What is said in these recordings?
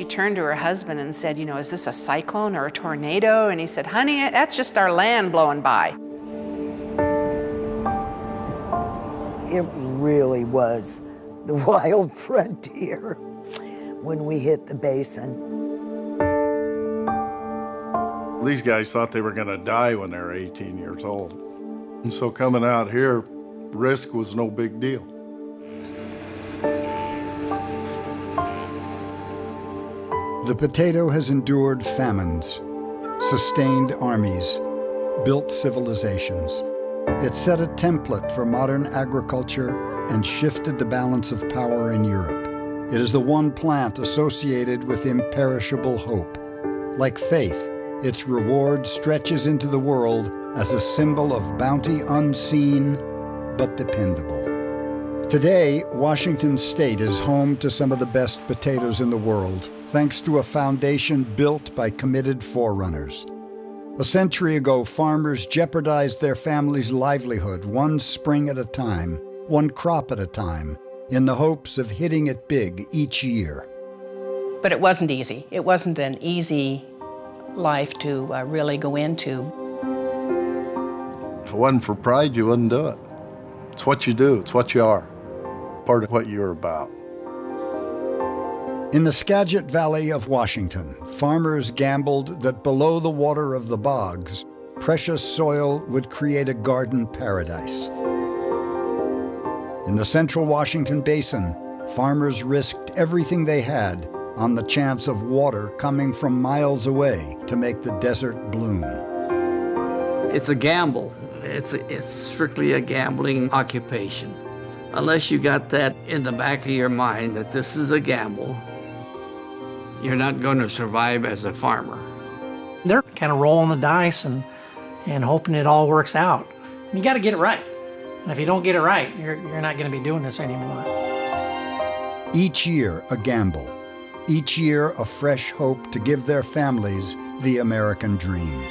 turned to her husband and said, is this a cyclone or a tornado? And he said, honey, that's just our land blowing by. It really was the wild frontier when we hit the basin. These guys thought they were going to die when they were 18 years old. And so coming out here, risk was no big deal. The potato has endured famines, sustained armies, built civilizations. It set a template for modern agriculture and shifted the balance of power in Europe. It is the one plant associated with imperishable hope. Like faith, its reward stretches into the world as a symbol of bounty unseen but dependable. Today, Washington State is home to some of the best potatoes in the world, thanks to a foundation built by committed forerunners. A century ago, farmers jeopardized their family's livelihood one spring at a time, one crop at a time, in the hopes of hitting it big each year. But it wasn't easy. It wasn't an easy life to really go into. If it wasn't for pride, you wouldn't do it. It's what you do, it's what you are, part of what you're about. In the Skagit Valley of Washington, farmers gambled that below the water of the bogs, precious soil would create a garden paradise. In the central Washington basin, farmers risked everything they had on the chance of water coming from miles away to make the desert bloom. It's a gamble. It's strictly a gambling occupation. Unless you got that in the back of your mind that this is a gamble, you're not going to survive as a farmer. They're kind of rolling the dice and hoping it all works out. You got to get it right. And if you don't get it right, you're not going to be doing this anymore. Each year, a gamble. Each year, a fresh hope to give their families the American dream.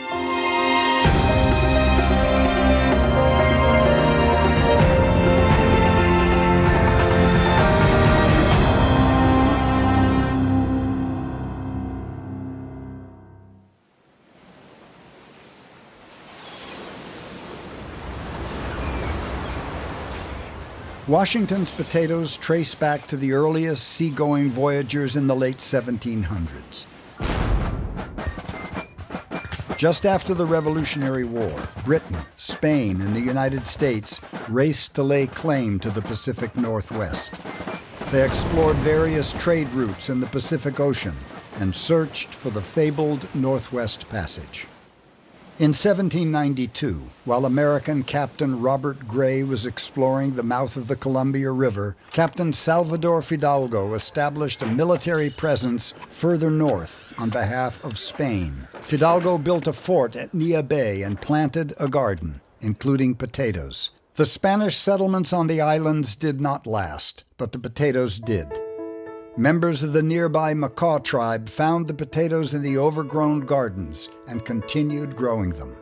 Washington's potatoes trace back to the earliest seagoing voyagers in the late 1700s. Just after the Revolutionary War, Britain, Spain, and the United States raced to lay claim to the Pacific Northwest. They explored various trade routes in the Pacific Ocean and searched for the fabled Northwest Passage. In 1792, while American Captain Robert Gray was exploring the mouth of the Columbia River, Captain Salvador Fidalgo established a military presence further north on behalf of Spain. Fidalgo built a fort at Nia Bay and planted a garden, including potatoes. The Spanish settlements on the islands did not last, but the potatoes did. Members of the nearby Makah tribe found the potatoes in the overgrown gardens and continued growing them.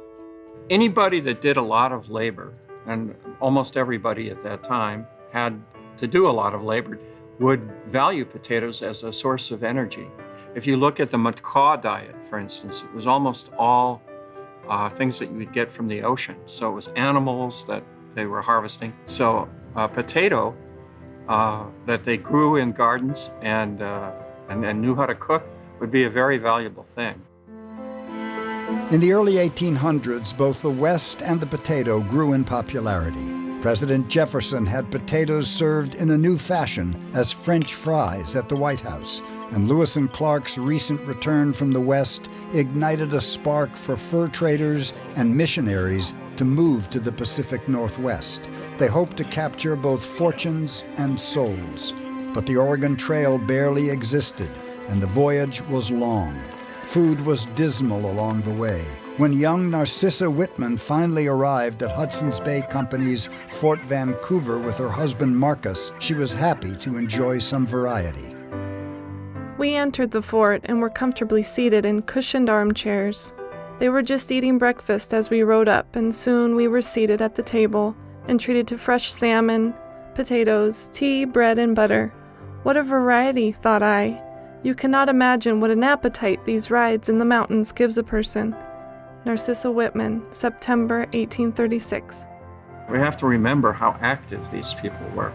Anybody that did a lot of labor, and almost everybody at that time had to do a lot of labor, would value potatoes as a source of energy. If you look at the Makah diet, for instance, it was almost all things that you would get from the ocean. So it was animals that they were harvesting. So potato that they grew in gardens and knew how to cook would be a very valuable thing. In the early 1800s, both the West and the potato grew in popularity. President Jefferson had potatoes served in a new fashion as French fries at the White House, and Lewis and Clark's recent return from the West ignited a spark for fur traders and missionaries to move to the Pacific Northwest. They hoped to capture both fortunes and souls, but the Oregon Trail barely existed, and the voyage was long. Food was dismal along the way. When young Narcissa Whitman finally arrived at Hudson's Bay Company's Fort Vancouver with her husband Marcus, she was happy to enjoy some variety. We entered the fort and were comfortably seated in cushioned armchairs. They were just eating breakfast as we rode up, and soon we were seated at the table and treated to fresh salmon, potatoes, tea, bread, and butter. What a variety, thought I. You cannot imagine what an appetite these rides in the mountains gives a person. Narcissa Whitman, September 1836. We have to remember how active these people were.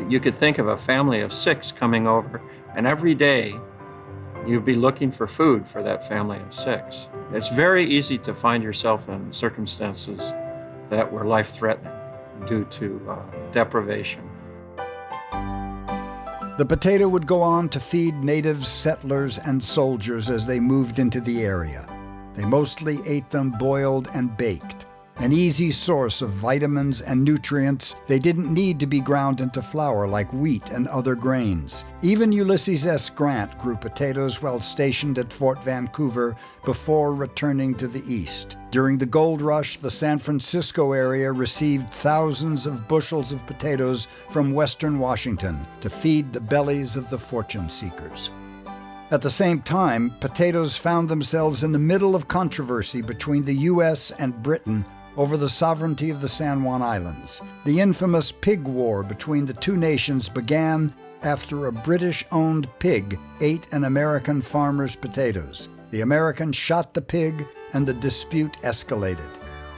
You could think of a family of 6 coming over, and every day you'd be looking for food for that family of 6. It's very easy to find yourself in circumstances that were life-threatening due to deprivation. The potato would go on to feed natives, settlers, and soldiers as they moved into the area. They mostly ate them boiled and baked. An easy source of vitamins and nutrients, they didn't need to be ground into flour like wheat and other grains. Even Ulysses S. Grant grew potatoes while stationed at Fort Vancouver before returning to the east. During the gold rush, the San Francisco area received thousands of bushels of potatoes from western Washington to feed the bellies of the fortune seekers. At the same time, potatoes found themselves in the middle of controversy between the U.S. and Britain over the sovereignty of the San Juan Islands. The infamous pig war between the two nations began after a British-owned pig ate an American farmer's potatoes. The Americans shot the pig, and the dispute escalated.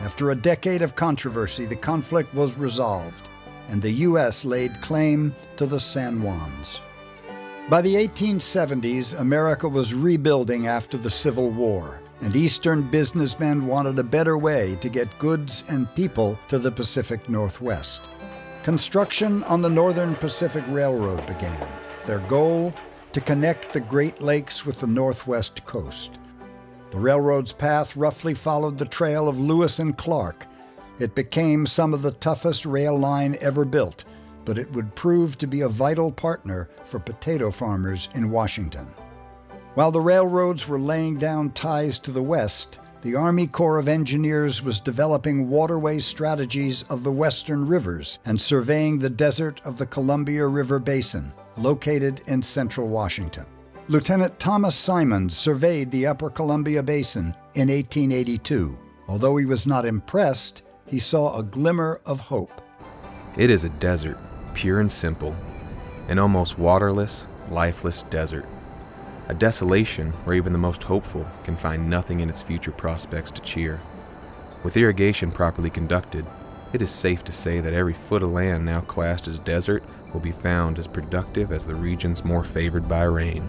After a decade of controversy, the conflict was resolved, and the U.S. laid claim to the San Juans. By the 1870s, America was rebuilding after the Civil War, and Eastern businessmen wanted a better way to get goods and people to the Pacific Northwest. Construction on the Northern Pacific Railroad began. Their goal, to connect the Great Lakes with the Northwest coast. The railroad's path roughly followed the trail of Lewis and Clark. It became some of the toughest rail line ever built, but it would prove to be a vital partner for potato farmers in Washington. While the railroads were laying down ties to the west, the Army Corps of Engineers was developing waterway strategies of the western rivers and surveying the desert of the Columbia River Basin, located in central Washington. Lieutenant Thomas Simons surveyed the upper Columbia Basin in 1882. Although he was not impressed, he saw a glimmer of hope. It is a desert, pure and simple, an almost waterless, lifeless desert. A desolation where even the most hopeful can find nothing in its future prospects to cheer. With irrigation properly conducted, it is safe to say that every foot of land now classed as desert will be found as productive as the regions more favored by rain.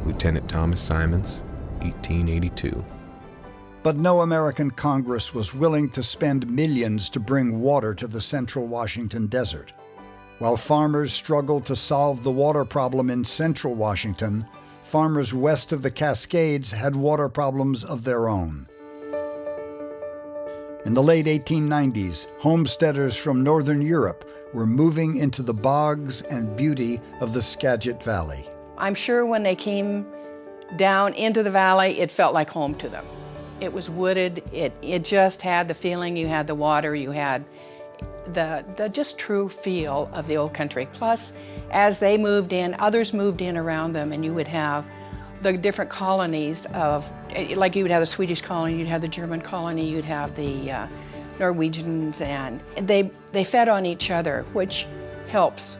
Lieutenant Thomas Simons, 1882. But no American Congress was willing to spend millions to bring water to the central Washington desert. While farmers struggled to solve the water problem in central Washington, farmers west of the Cascades had water problems of their own. In the late 1890s, homesteaders from northern Europe were moving into the bogs and beauty of the Skagit Valley. I'm sure when they came down into the valley, it felt like home to them. It was wooded, it just had the feeling, you had the water, you had the just true feel of the old country. Plus, as they moved in, others moved in around them, and you would have the different colonies of, like you would have the Swedish colony, you'd have the German colony, you'd have the Norwegians, and they fed on each other, which helps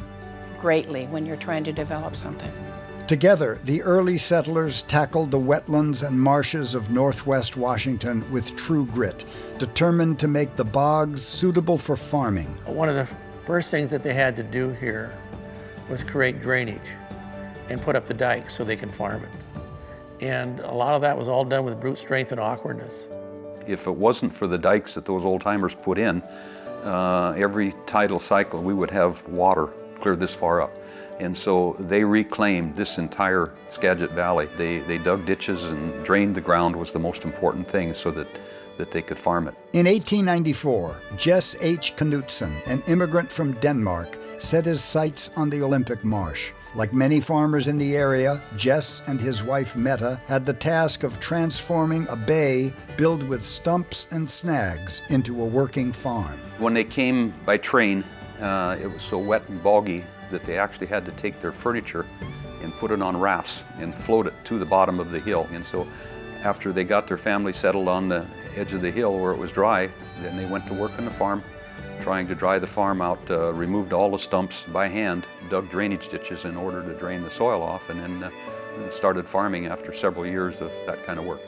greatly when you're trying to develop something. Together, the early settlers tackled the wetlands and marshes of northwest Washington with true grit, determined to make the bogs suitable for farming. One of the first things that they had to do here was create drainage and put up the dikes so they can farm it. And a lot of that was all done with brute strength and awkwardness. If it wasn't for the dikes that those old timers put in, every tidal cycle we would have water clear this far up. And so they reclaimed this entire Skagit Valley. They dug ditches and drained the ground was the most important thing so that they could farm it. In 1894, Jess H. Knutson, an immigrant from Denmark, set his sights on the Olympic Marsh. Like many farmers in the area, Jess and his wife Meta had the task of transforming a bay built with stumps and snags into a working farm. When they came by train, it was so wet and boggy that they actually had to take their furniture and put it on rafts and float it to the bottom of the hill. And so after they got their family settled on the edge of the hill where it was dry, then they went to work on the farm, trying to dry the farm out, removed all the stumps by hand, dug drainage ditches in order to drain the soil off, and then and started farming after several years of that kind of work.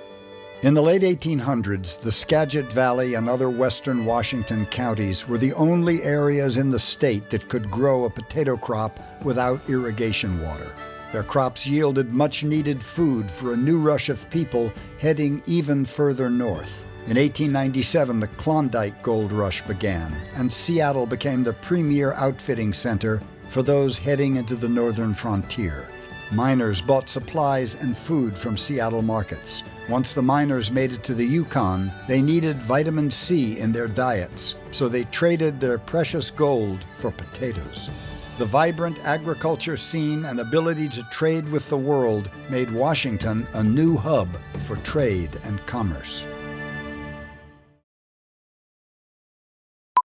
In the late 1800s, the Skagit Valley and other western Washington counties were the only areas in the state that could grow a potato crop without irrigation water. Their crops yielded much-needed food for a new rush of people heading even further north. In 1897, the Klondike Gold Rush began, and Seattle became the premier outfitting center for those heading into the northern frontier. Miners bought supplies and food from Seattle markets. Once the miners made it to the Yukon, they needed vitamin C in their diets, so they traded their precious gold for potatoes. The vibrant agriculture scene and ability to trade with the world made Washington a new hub for trade and commerce.